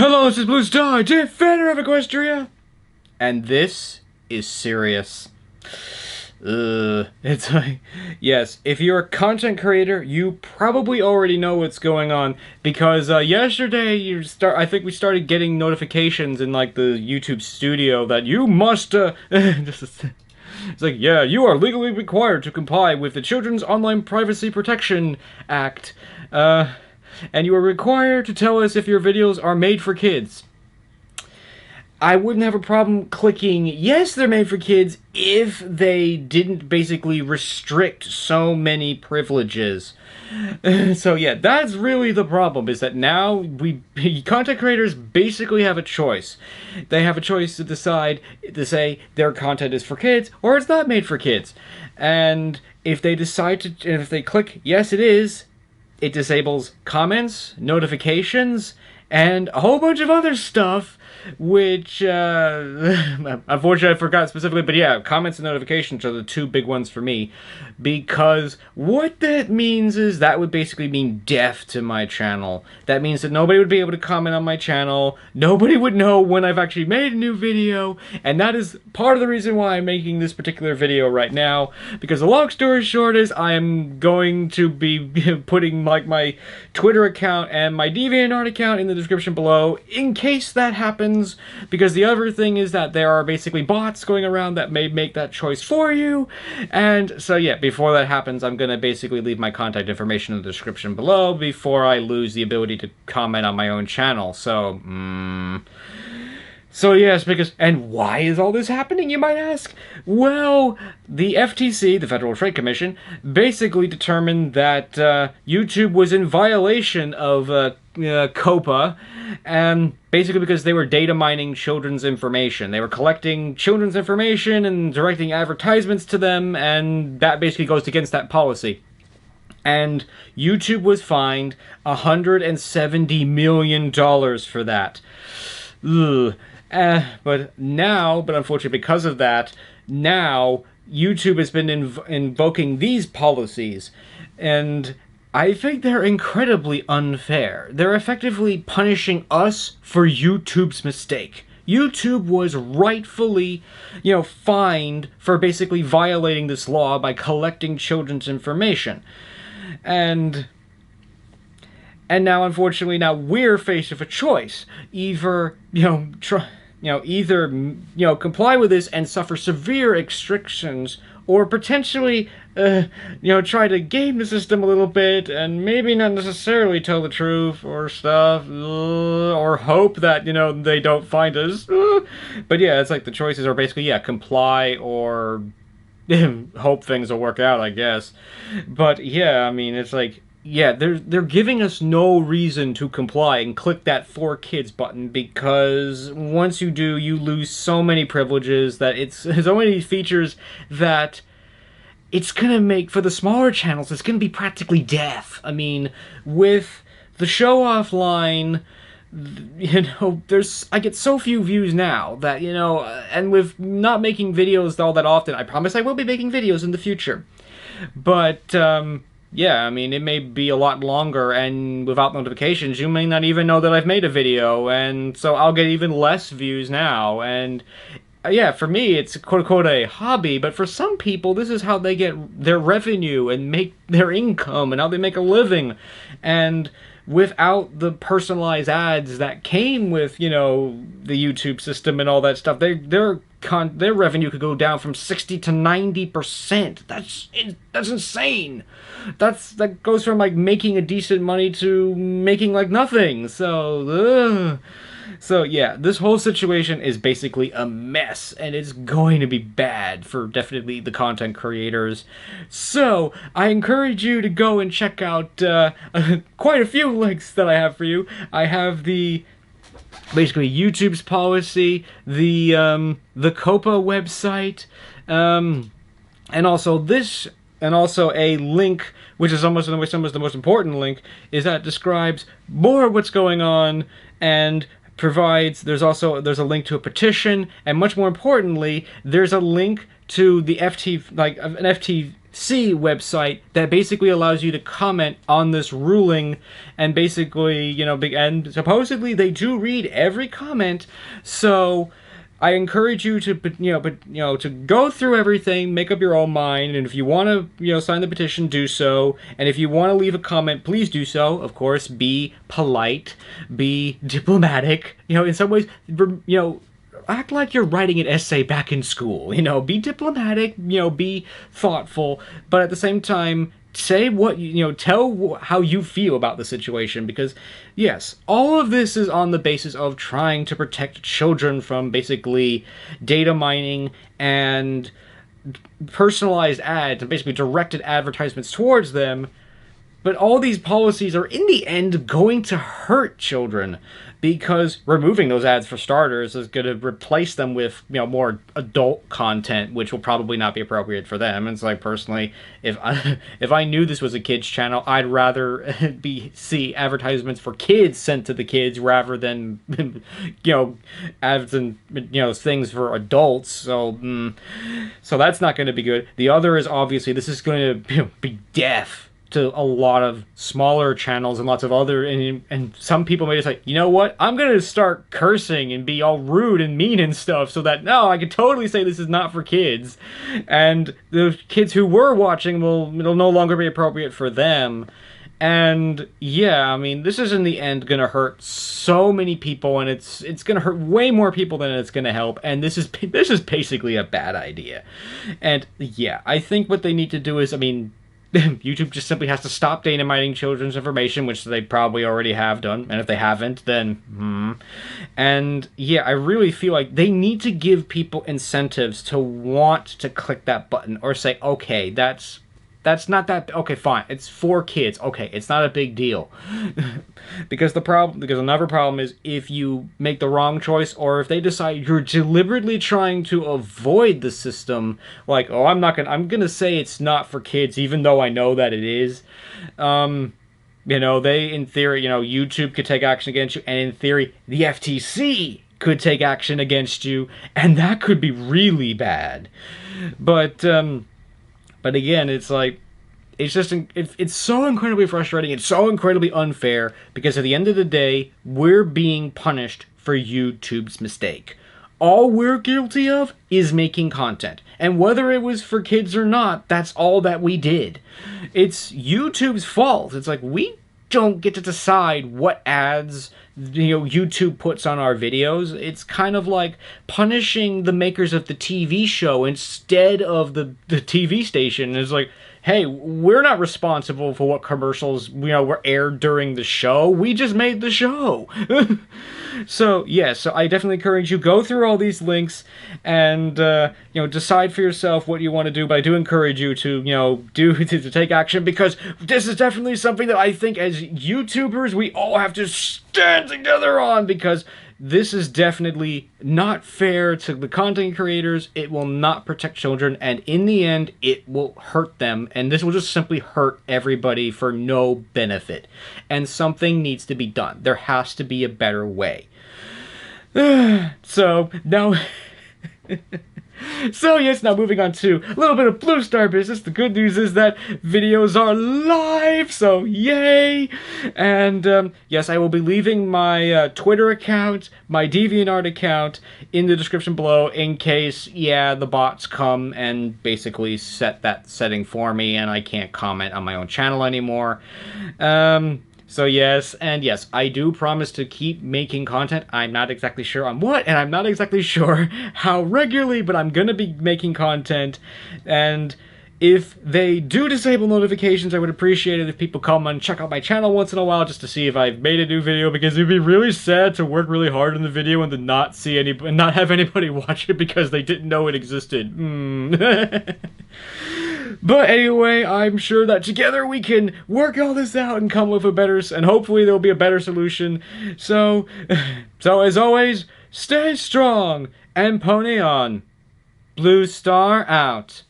Hello, this is BlueStar, defender of Equestria, and this is serious. It's like, yes, if you're a content creator, you probably already know what's going on, because yesterday I think we started getting notifications in like the YouTube studio that you must it's like, yeah, you are legally required to comply with the Children's Online Privacy Protection Act, and you are required to tell us if your videos are made for kids. I wouldn't have a problem clicking, yes, they're made for kids, if they didn't basically restrict so many privileges. So yeah, that's really the problem, is that now content creators basically have a choice. They have a choice to decide to say their content is for kids, or it's not made for kids. And if they decide to, if they click, yes, it is, it disables comments, notifications, and a whole bunch of other stuff, which, unfortunately I forgot specifically, but yeah, comments and notifications are the two big ones for me, because what that means is that would basically mean death to my channel. That means that nobody would be able to comment on my channel, nobody would know when I've actually made a new video, and that is part of the reason why I'm making this particular video right now, because the long story short is I am going to be putting like my Twitter account and my DeviantArt account in the description below, in case that happens. Because the other thing is that there are basically bots going around that may make that choice for you. And so yeah, before that happens, I'm going to basically leave my contact information in the description below before I lose the ability to comment on my own channel. So, So yes, because, and why is all this happening, you might ask? Well, the FTC, the Federal Trade Commission, basically determined that YouTube was in violation of COOPA, and basically because they were data mining children's information. They were collecting children's information and directing advertisements to them, and that basically goes against that policy. And YouTube was fined $170 million for that. Ugh. But unfortunately because of that, now YouTube has been invoking these policies, and I think they're incredibly unfair. They're effectively punishing us for YouTube's mistake. YouTube was rightfully, fined for basically violating this law by collecting children's information. And now, unfortunately, now we're faced with a choice. Either, comply with this and suffer severe restrictions, or potentially, try to game the system a little bit and maybe not necessarily tell the truth or stuff, or hope that, they don't find us. But yeah, it's like the choices are basically, yeah, comply or hope things will work out, I guess. But yeah, I mean, it's like, yeah, they're giving us no reason to comply and click that for kids button, because once you do, you lose so many privileges, that it's so many features that it's gonna make, for the smaller channels, it's gonna be practically death. I mean, with the show offline, I get so few views now that, and with not making videos all that often, I promise I will be making videos in the future. But, yeah, I mean, it may be a lot longer, and without notifications, you may not even know that I've made a video, and so I'll get even less views now, and yeah, for me, it's quote-unquote a hobby, but for some people, this is how they get their revenue and make their income, and how they make a living, and without the personalized ads that came with, the YouTube system and all that stuff, their revenue could go down from 60 to 90%. That's insane. That goes from like making a decent money to making like nothing. So yeah, this whole situation is basically a mess, and it's going to be bad for definitely the content creators. So I encourage you to go and check out quite a few links that I have for you. I have basically YouTube's policy, the COOPA website, and also a link, which is almost the most important link, is that describes more of what's going on and provides, there's a link to a petition, and much more importantly, there's a link to the an website that basically allows you to comment on this ruling, and basically, you know, and supposedly they do read every comment, so I encourage you to, to go through everything, make up your own mind, and if you want to, sign the petition, do so. And if you want to leave a comment, please do so. Of course, be polite, be diplomatic. In some ways, act like you're writing an essay back in school. Be diplomatic, be thoughtful, but at the same time, say what tell how you feel about the situation, because yes, all of this is on the basis of trying to protect children from basically data mining and personalized ads and basically directed advertisements towards them. But all these policies are in the end going to hurt children, because removing those ads, for starters, is going to replace them with, more adult content, which will probably not be appropriate for them. And it's like, personally, if I knew this was a kids channel, I'd rather see advertisements for kids sent to the kids rather than, ads and, things for adults. So that's not going to be good. The other is, obviously, this is going to be death to a lot of smaller channels and lots of other, and some people may just like, you know what, I'm gonna start cursing and be all rude and mean and stuff, so that, no, I could totally say this is not for kids, and the kids who were watching it'll no longer be appropriate for them. And yeah, I mean, this is in the end gonna hurt so many people, and it's gonna hurt way more people than it's gonna help, and this is basically a bad idea. And yeah, I think what they need to do is, YouTube just simply has to stop data mining children's information, which they probably already have done, and if they haven't, then And yeah, I really feel like they need to give people incentives to want to click that button, or say, okay, that's not that, okay, fine, it's for kids, okay, it's not a big deal. because another problem is, if you make the wrong choice, or if they decide you're deliberately trying to avoid the system, like, oh, I'm gonna say it's not for kids, even though I know that it is, they, in theory, YouTube could take action against you, and in theory, the FTC could take action against you, and that could be really bad. But again, it's like, it's so incredibly frustrating, it's so incredibly unfair, because at the end of the day, we're being punished for YouTube's mistake. All we're guilty of is making content. And whether it was for kids or not, that's all that we did. It's YouTube's fault. It's like, we don't get to decide what ads YouTube puts on our videos. It's kind of like punishing the makers of the TV show instead of the TV station. It's like, hey, we're not responsible for what commercials were aired during the show. We just made the show. So yeah, so I definitely encourage you, go through all these links and decide for yourself what you want to do. But I do encourage you to to take action, because this is definitely something that I think as YouTubers we all have to stand together on, because this is definitely not fair to the content creators. It will not protect children, and in the end, it will hurt them, and this will just simply hurt everybody for no benefit. And something needs to be done. There has to be a better way. So, now... So yes, now moving on to a little bit of Blue Star business. The good news is that videos are live, so yay! And yes, I will be leaving my Twitter account, my DeviantArt account, in the description below, in case, yeah, the bots come and basically set that setting for me and I can't comment on my own channel anymore. So yes, and yes, I do promise to keep making content. I'm not exactly sure on what, and I'm not exactly sure how regularly, but I'm gonna be making content. And if they do disable notifications, I would appreciate it if people come and check out my channel once in a while just to see if I've made a new video, because it'd be really sad to work really hard on the video and to not see and not have anybody watch it because they didn't know it existed. But anyway, I'm sure that together we can work all this out and come with a better, and hopefully there'll be a better solution. So as always, stay strong and pony on. Blue Star out.